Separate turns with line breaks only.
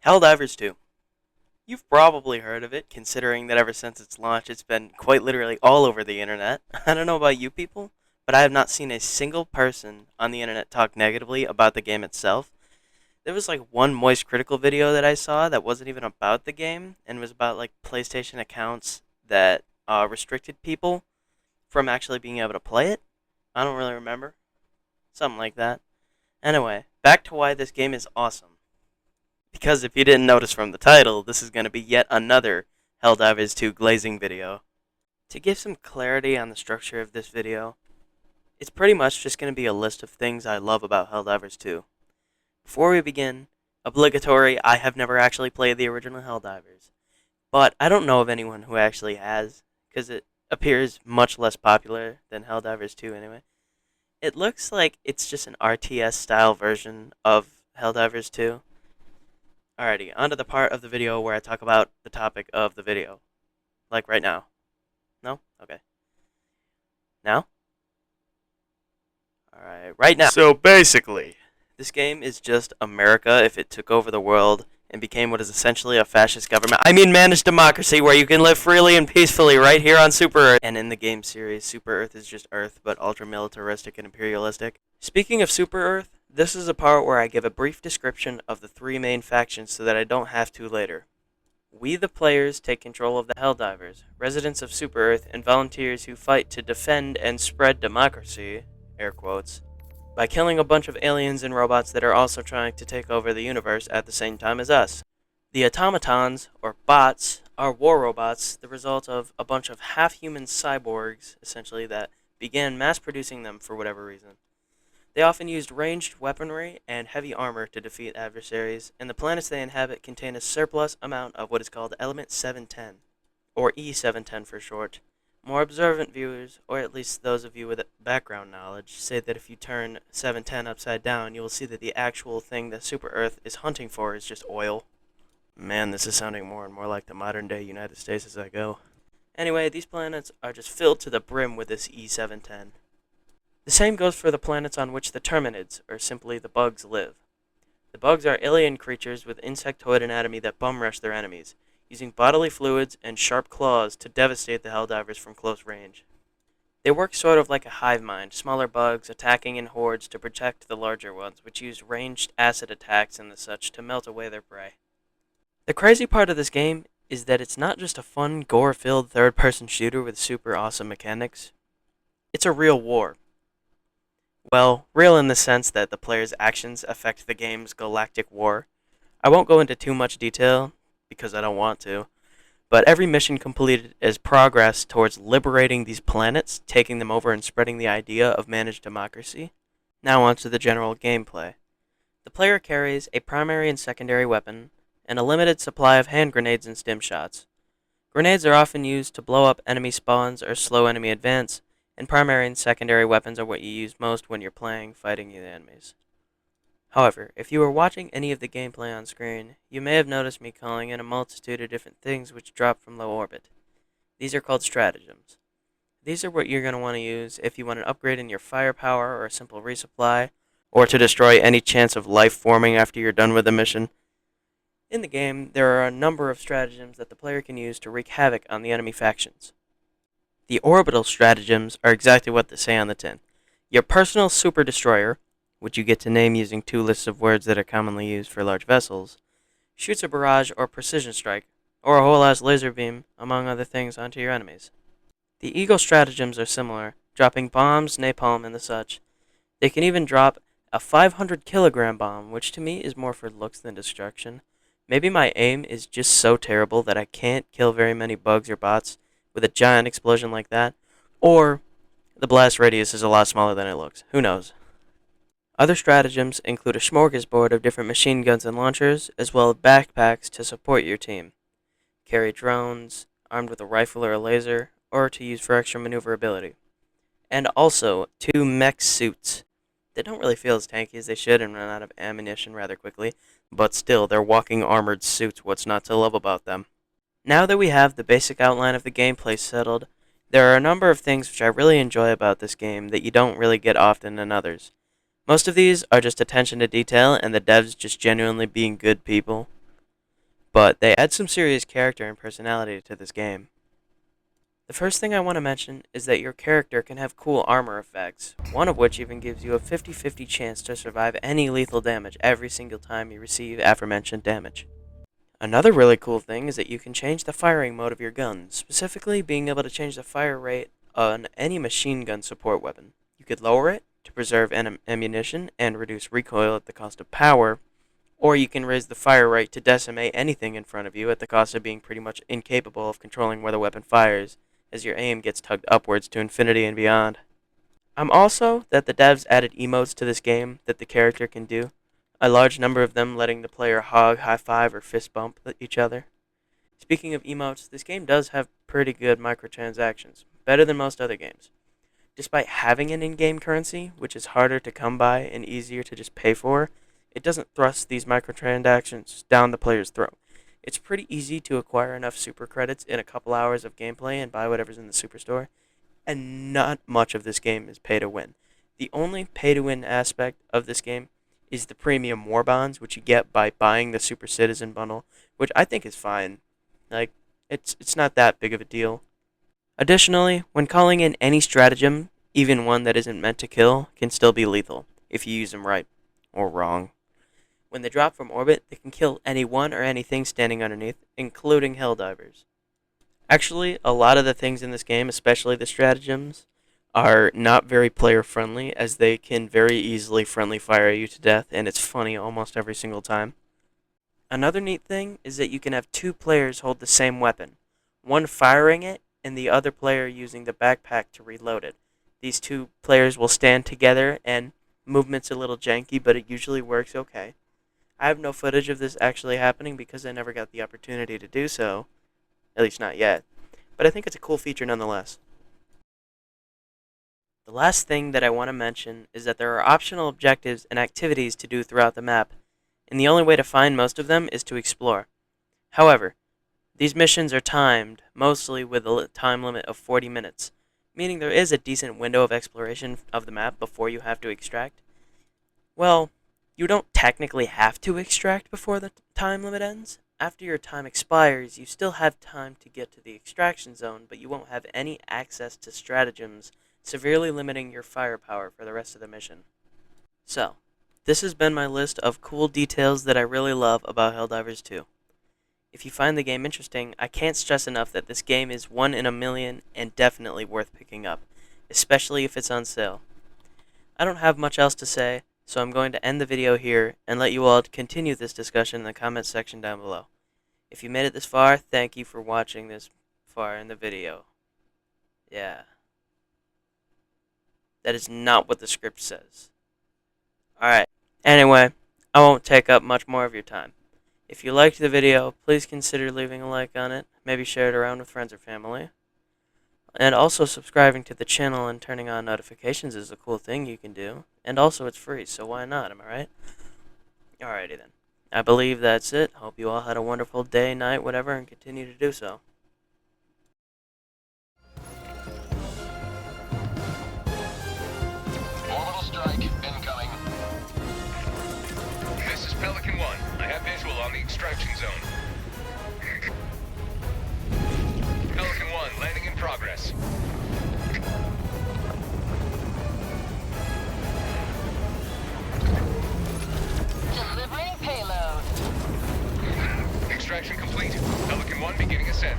Helldivers 2. You've probably heard of it, considering that ever since its launch it's been quite literally all over the internet. I don't know about you people, but I have not seen a single person on the internet talk negatively about the game itself. There was like one Moist Critical video that I saw that wasn't even about the game, and was about like PlayStation accounts that restricted people from actually being able to play it. I don't really remember. Something like that. Anyway, back to why this game is awesome. Because if you didn't notice from the title, this is going to be yet another Helldivers 2 glazing video. To give some clarity on the structure of this video, it's pretty much just going to be a list of things I love about Helldivers 2. Before we begin, obligatory, I have never actually played the original Helldivers. But I don't know of anyone who actually has, because it appears much less popular than Helldivers 2 anyway. It looks like it's just an RTS style version of Helldivers 2. Alrighty, on to the part of the video where I talk about the topic of the video. Like right now. No? Okay. Now? Alright, right now. So basically, this game is just America if it took over the world and became what is essentially a fascist government. I mean managed democracy where you can live freely and peacefully right here on Super Earth. And in the game series, Super Earth is just Earth, but ultra-militaristic and imperialistic. Speaking of Super Earth, this is a part where I give a brief description of the three main factions so that I don't have to later. We the players take control of the Helldivers, residents of Super Earth and volunteers who fight to defend and spread democracy, air quotes, by killing a bunch of aliens and robots that are also trying to take over the universe at the same time as us. The automatons, or bots, are war robots, the result of a bunch of half-human cyborgs, essentially, that began mass-producing them for whatever reason. They often used ranged weaponry and heavy armor to defeat adversaries, and the planets they inhabit contain a surplus amount of what is called Element 710, or E710 for short. More observant viewers, or at least those of you with background knowledge, say that if you turn 710 upside down, you will see that the actual thing that Super Earth is hunting for is just oil. Man, this is sounding more and more like the modern-day United States as I go. Anyway, these planets are just filled to the brim with this E710. The same goes for the planets on which the Terminids, or simply the bugs, live. The bugs are alien creatures with insectoid anatomy that bum-rush their enemies, using bodily fluids and sharp claws to devastate the Helldivers from close range. They work sort of like a hive mind, smaller bugs attacking in hordes to protect the larger ones, which use ranged acid attacks and the such to melt away their prey. The crazy part of this game is that it's not just a fun, gore-filled third-person shooter with super awesome mechanics. It's a real war. Well, real in the sense that the player's actions affect the game's galactic war. I won't go into too much detail, because I don't want to, but every mission completed is progress towards liberating these planets, taking them over and spreading the idea of managed democracy. Now on to the general gameplay. The player carries a primary and secondary weapon, and a limited supply of hand grenades and stim shots. Grenades are often used to blow up enemy spawns or slow enemy advance, and primary and secondary weapons are what you use most when you're fighting the enemies. However, if you are watching any of the gameplay on screen, you may have noticed me calling in a multitude of different things which drop from low orbit. These are called stratagems. These are what you're going to want to use if you want an upgrade in your firepower or a simple resupply, or to destroy any chance of life forming after you're done with the mission. In the game, there are a number of stratagems that the player can use to wreak havoc on the enemy factions. The orbital stratagems are exactly what they say on the tin. Your personal super destroyer, which you get to name using two lists of words that are commonly used for large vessels, shoots a barrage or precision strike, or a whole-ass laser beam, among other things, onto your enemies. The Eagle stratagems are similar, dropping bombs, napalm, and the such. They can even drop a 500-kilogram bomb, which to me is more for looks than destruction. Maybe my aim is just so terrible that I can't kill very many bugs or bots with a giant explosion like that, or the blast radius is a lot smaller than it looks. Who knows? Other stratagems include a smorgasbord of different machine guns and launchers, as well as backpacks to support your team. Carry drones, armed with a rifle or a laser, or to use for extra maneuverability. And also, 2 mech suits. They don't really feel as tanky as they should and run out of ammunition rather quickly, but still, they're walking armored suits. What's not to love about them? Now that we have the basic outline of the gameplay settled, there are a number of things which I really enjoy about this game that you don't really get often in others. Most of these are just attention to detail and the devs just genuinely being good people. but they add some serious character and personality to this game. The first thing I want to mention is that your character can have cool armor effects, one of which even gives you a 50-50 chance to survive any lethal damage every single time you receive aforementioned damage. Another really cool thing is that you can change the firing mode of your gun, specifically being able to change the fire rate on any machine gun support weapon. You could lower it to preserve ammunition and reduce recoil at the cost of power, or you can raise the fire rate to decimate anything in front of you at the cost of being pretty much incapable of controlling where the weapon fires, as your aim gets tugged upwards to infinity and beyond. I'm also that the devs added emotes to this game that the character can do, a large number of them letting the player hug, high five, or fist bump each other. Speaking of emotes, this game does have pretty good microtransactions, better than most other games. Despite having an in-game currency, which is harder to come by and easier to just pay for, it doesn't thrust these microtransactions down the player's throat. It's pretty easy to acquire enough super credits in a couple hours of gameplay and buy whatever's in the superstore, and not much of this game is pay to win. The only pay to win aspect of this game is the premium war bonds, which you get by buying the Super Citizen bundle, which I think is fine. It's not that big of a deal. Additionally, when calling in any stratagem, even one that isn't meant to kill, can still be lethal, if you use them right, or wrong. When they drop from orbit, they can kill anyone or anything standing underneath, including Helldivers. Actually, a lot of the things in this game, especially the stratagems, are not very player-friendly, as they can very easily friendly fire you to death, and it's funny almost every single time. Another neat thing is that you can have two players hold the same weapon, one firing it, and the other player using the backpack to reload it. These two players will stand together, and movement's a little janky, but it usually works okay. I have no footage of this actually happening because I never got the opportunity to do so, at least not yet, but I think it's a cool feature nonetheless. The last thing that I want to mention is that there are optional objectives and activities to do throughout the map, and the only way to find most of them is to explore. However, these missions are timed, mostly with a time limit of 40 minutes, meaning there is a decent window of exploration of the map before you have to extract. Well, you don't technically have to extract before the time limit ends. After your time expires, you still have time to get to the extraction zone, but you won't have any access to stratagems, severely limiting your firepower for the rest of the mission. So, this has been my list of cool details that I really love about Helldivers 2. If you find the game interesting, I can't stress enough that this game is one in a million and definitely worth picking up, especially if it's on sale. I don't have much else to say, so I'm going to end the video here and let you all continue this discussion in the comments section down below. If you made it this far, thank you for watching this far in the video. Yeah. That is not what the script says. Alright. Anyway, I won't take up much more of your time. If you liked the video, please consider leaving a like on it, maybe share it around with friends or family. And also subscribing to the channel and turning on notifications is a cool thing you can do. And also it's free, so why not, am I right? Alrighty then. I believe that's it. Hope you all had a wonderful day, night, whatever, and continue to do so.
Orbital strike incoming. This is Pelican 1. I have visual on the extraction zone. Pelican 1, landing in progress.
Delivering payload.
Extraction complete. Pelican 1 beginning ascent.